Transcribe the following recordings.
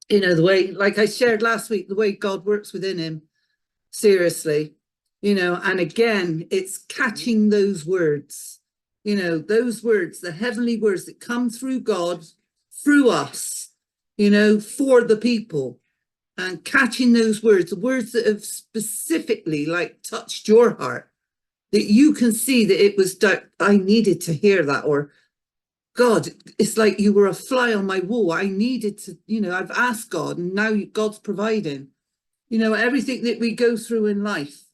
You know, the way, like I shared last week, the way God works within him, seriously, you know, and again, it's catching those words, you know, those words, the heavenly words that come through God, through us, you know, for the people, and catching those words, the words that have specifically like touched your heart, that you can see that it was, I needed to hear that, or God, it's like you were a fly on my wall. I needed to, you know, I've asked God and now God's providing, you know, everything that we go through in life.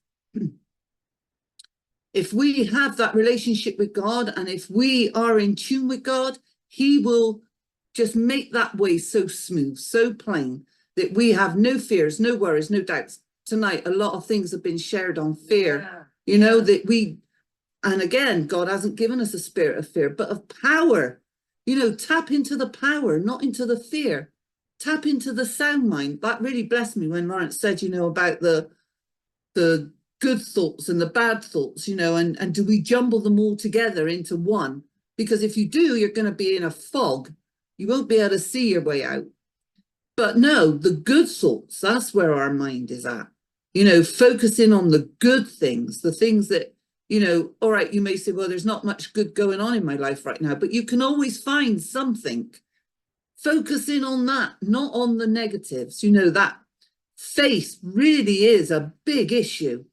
If we have that relationship with God and if we are in tune with God, he will just make that way so smooth, so plain that we have no fears, no worries, no doubts. Tonight, a lot of things have been shared on fear, you know, that we, and again, God hasn't given us a spirit of fear, but of power. You know, tap into the power, not into the fear. Tap into the sound mind. That really blessed me when Lawrence said, you know, about the good thoughts and the bad thoughts, you know, and do we jumble them all together into one? Because if you do, you're going to be in a fog. You won't be able to see your way out. But no, the good thoughts, that's where our mind is at. You know, focusing on the good things, the things that, you know, all right, you may say, well, there's not much good going on in my life right now, but you can always find something. Focusing on that, not on the negatives. You know, that faith really is a big issue.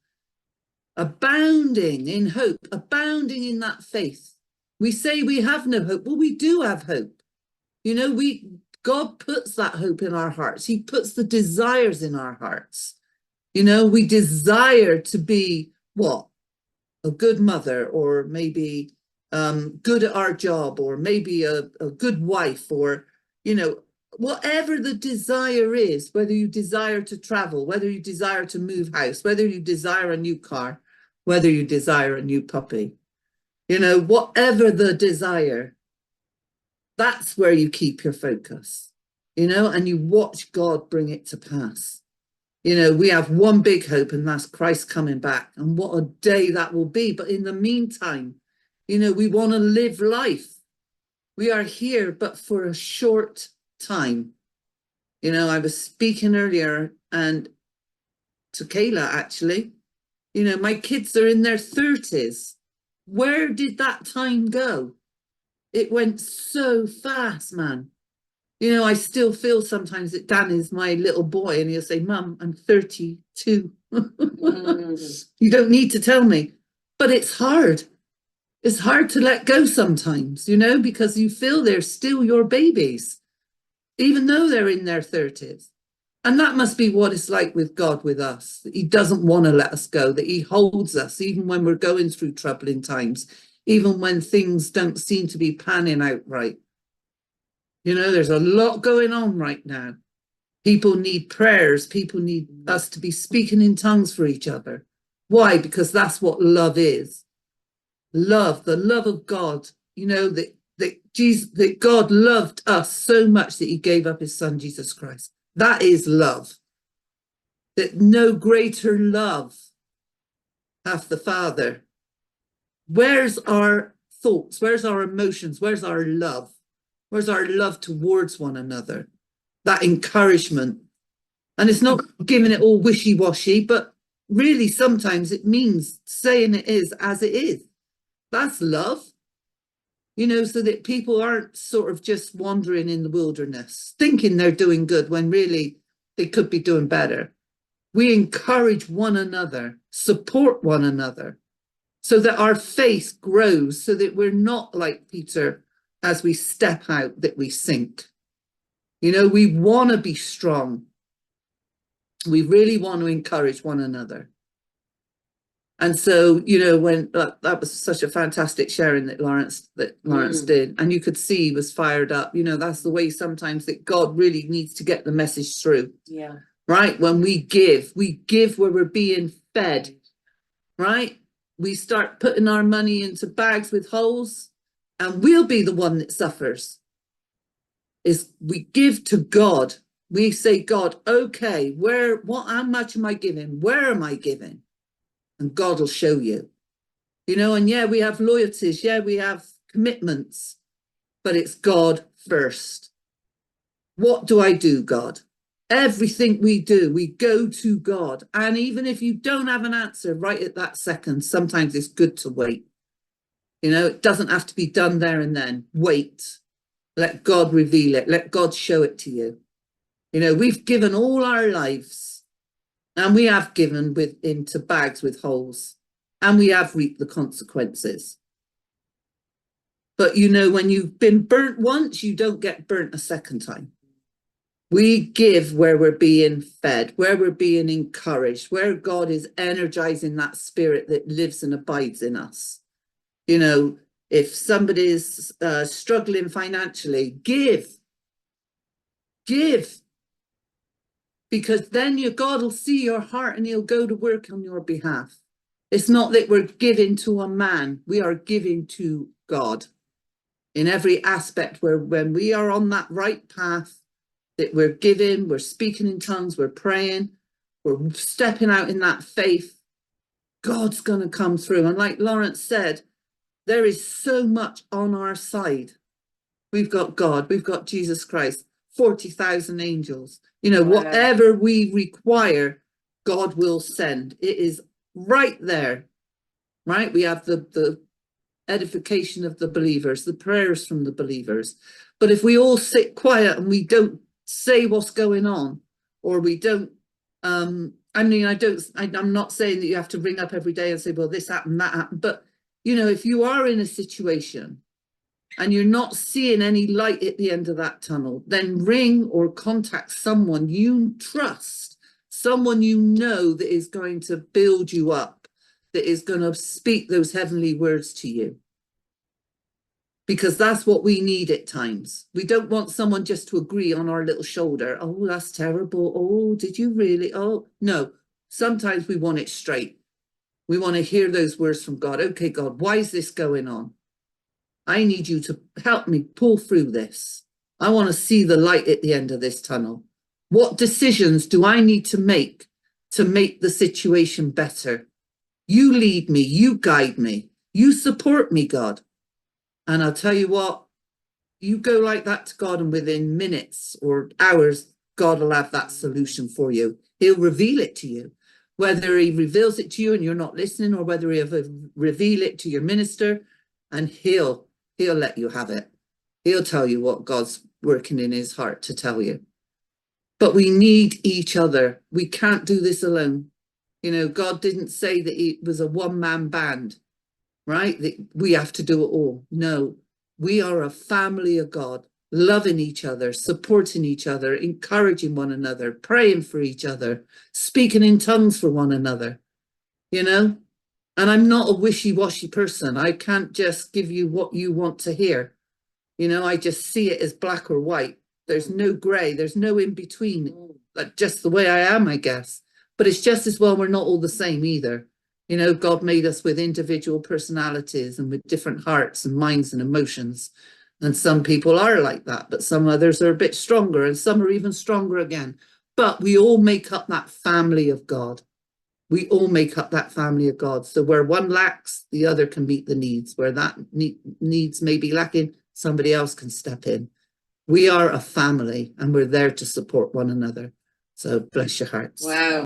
Abounding in hope, abounding in that faith. We say we have no hope. Well, we do have hope. You know, God puts that hope in our hearts. He puts the desires in our hearts. You know, we desire to be what? A good mother, or maybe good at our job, or maybe a good wife, or, you know, whatever the desire is, whether you desire to travel, whether you desire to move house, whether you desire a new car, whether you desire a new puppy, you know, whatever the desire, that's where you keep your focus, you know, and you watch God bring it to pass. You know, we have one big hope, and that's Christ coming back. And what a day that will be. But in the meantime, you know, we want to live life. We are here, but for a short time. You know, I was speaking earlier and to Kayla, actually, you know, my kids are in their 30s. Where did that time go? It went so fast, man. You know, I still feel sometimes that Dan is my little boy and he'll say, Mum, I'm 32. You don't need to tell me. But it's hard. It's hard to let go sometimes, you know, because you feel they're still your babies, even though they're in their 30s. And that must be what it's like with God, with us. That he doesn't want to let us go, that he holds us, even when we're going through troubling times, even when things don't seem to be panning out right. You know, there's a lot going on right now. People need prayers. People need us to be speaking in tongues for each other. Why? Because that's what love is. Love, the love of God. You know, that God loved us so much that he gave up his son, Jesus Christ. That is love. That no greater love hath the Father. Where's our thoughts? Where's our emotions? Where's our love? Where's our love towards one another? That encouragement. And it's not giving it all wishy-washy, but really sometimes it means saying it is as it is. That's love. You know, so that people aren't sort of just wandering in the wilderness, thinking they're doing good when really they could be doing better. We encourage one another, support one another, so that our faith grows, so that we're not like Peter, as we step out, that we sink. You know, we want to be strong. We really want to encourage one another. And so, you know, when that was such a fantastic sharing that Lawrence did, and you could see he was fired up. You know, that's the way sometimes that God really needs to get the message through. Yeah. Right? When we give where we're being fed. Right? We start putting our money into bags with holes, and we'll be the one that suffers. Is we give to God. We say, God, okay, how much am I giving? Where am I giving? And God will show you. You know, and yeah, we have loyalties. Yeah, we have commitments, but it's God first. What do I do, God? Everything we do, we go to God. And even if you don't have an answer right at that second, sometimes it's good to wait. You know, it doesn't have to be done there and then. Wait. Let God reveal it. Let God show it to you. You know, we've given all our lives, and we have given into bags with holes, and we have reaped the consequences. But you know, when you've been burnt once, you don't get burnt a second time. We give where we're being fed, where we're being encouraged, where God is energizing that spirit that lives and abides in us. You know, if somebody's struggling financially, give. Because then your God will see your heart and he'll go to work on your behalf. It's not that we're giving to a man, we are giving to God. In every aspect, where when we are on that right path, that we're giving, we're speaking in tongues, we're praying, we're stepping out in that faith, God's going to come through. And like Lawrence said, there is so much on our side. We've got God, we've got Jesus Christ, 40,000 angels. You know, wow. Whatever we require, God will send. It is right there, right? We have the edification of the believers, the prayers from the believers. But if we all sit quiet and we don't say what's going on, or we don't, I'm not saying that you have to ring up every day and say, well, this happened, that happened. But, you know, if you are in a situation and you're not seeing any light at the end of that tunnel, then ring or contact someone you trust, someone you know that is going to build you up, that is going to speak those heavenly words to you. Because that's what we need at times. We don't want someone just to agree on our little shoulder. Oh, that's terrible. Oh, did you really? Oh, no. Sometimes we want it straight. We want to hear those words from God. Okay, God, why is this going on? I need you to help me pull through this. I want to see the light at the end of this tunnel. What decisions do I need to make the situation better? You lead me, you guide me, you support me, God. And I'll tell you what, you go like that to God, and within minutes or hours, God will have that solution for you. He'll reveal it to you. Whether he reveals it to you and you're not listening, or whether he'll reveal it to your minister, and he'll let you have it. He'll tell you what God's working in his heart to tell you. But we need each other. We can't do this alone. You know, God didn't say that it was a one-man band, right? That we have to do it all. No, we are a family of God, loving each other, supporting each other, encouraging one another, praying for each other, speaking in tongues for one another, you know? And I'm not a wishy-washy person. I can't just give you what you want to hear. You know, I just see it as black or white. There's no gray. There's no in between. Like just the way I am, I guess. But it's just as well we're not all the same either. You know, God made us with individual personalities and with different hearts and minds and emotions. And some people are like that, but some others are a bit stronger, and some are even stronger again. But we all make up that family of God. We all make up that family of God. So where one lacks, the other can meet the needs. Where that needs may be lacking, somebody else can step in. We are a family, and we're there to support one another. So bless your hearts. Wow.